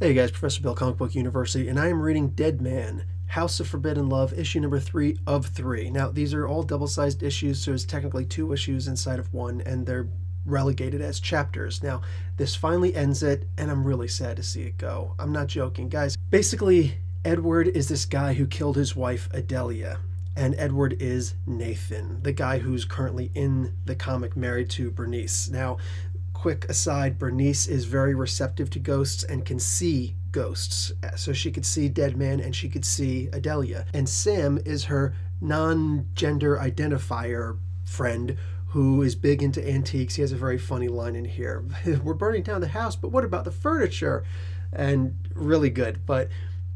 Hey guys, Professor Bill, Comic Book University, and I am reading Deadman, House of Forbidden Love, issue number 3 of 3. Now, these are all double-sized issues, so there's technically 2 issues inside of one, and they're relegated as chapters. Now, this finally ends it, and I'm really sad to see it go. I'm not joking, guys. Basically, Edward is this guy who killed his wife, Adelia. And Edward is Nathan, the guy who's currently in the comic married to Bernice. Now, quick aside, Bernice is very receptive to ghosts and can see ghosts. So she could see Deadman and she could see Adelia. And Sim is her non-gender identifier friend who is big into antiques. He has a very funny line in here. We're burning down the house, but what about the furniture? And really good. But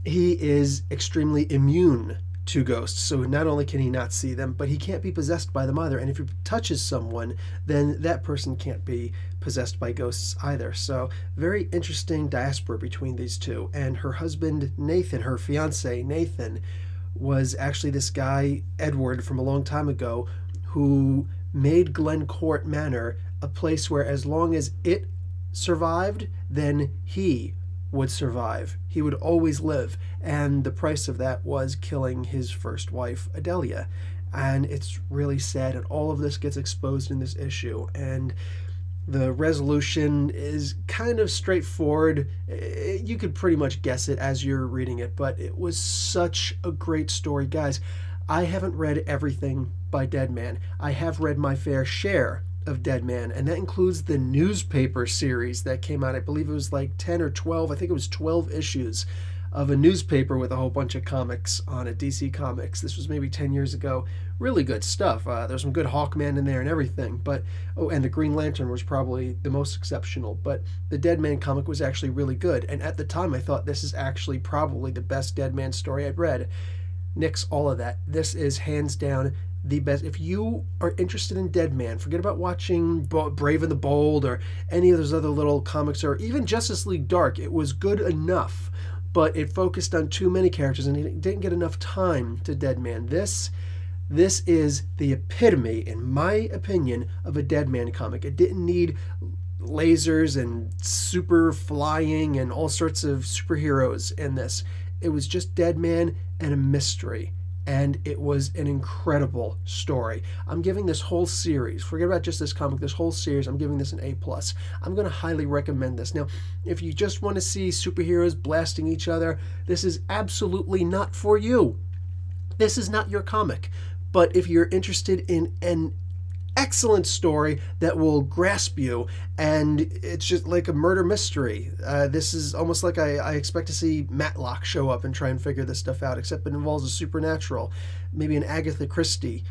he is extremely immune to ghosts, so not only can he not see them, but he can't be possessed by them either. And if he touches someone, then that person can't be possessed by ghosts either. So very interesting diaspora between these two. And her husband Nathan, her fiance Nathan, was actually this guy Edward from a long time ago who made Glencourt Manor a place where as long as it survived, then he would survive. He would always live. And the price of that was killing his first wife, Adelia. And it's really sad. And all of this gets exposed in this issue. And the resolution is kind of straightforward. You could pretty much guess it as you're reading it. But it was such a great story. Guys, I haven't read everything by Deadman. I have read my fair share of Deadman, and that includes the newspaper series that came out. I believe it was like 10 or 12. I think it was 12 issues of a newspaper with a whole bunch of comics on it, DC Comics. This was maybe 10 years ago. Really good stuff. There's some good Hawkman in there and everything. But and the Green Lantern was probably the most exceptional. But the Deadman comic was actually really good. And at the time, I thought this is actually probably the best Deadman story I'd read. Nix all of that. This is hands down the best. If you are interested in Deadman, forget about watching Brave and the Bold or any of those other little comics, or even Justice League Dark. It was good enough, but it focused on too many characters and it didn't get enough time to Deadman. This is the epitome, in my opinion, of a Deadman comic. It didn't need lasers and super flying and all sorts of superheroes in this. It was just Deadman and a mystery. And it was an incredible story. I'm giving this whole series, forget about just this comic, this whole series, I'm giving this an A+. I'm going to highly recommend this. Now, if you just want to see superheroes blasting each other, this is absolutely not for you. This is not your comic. But if you're interested in an excellent story that will grasp you, and it's just like a murder mystery. This is almost like I expect to see Matlock show up and try and figure this stuff out, except it involves a supernatural, maybe an Agatha Christie.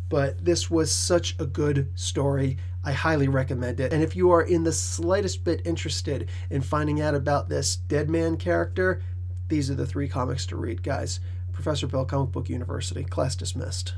But this was such a good story. I highly recommend it. And if you are in the slightest bit interested in finding out about this Deadman character, these are the 3 comics to read, guys. Professor Bill, Comic Book University. Class dismissed.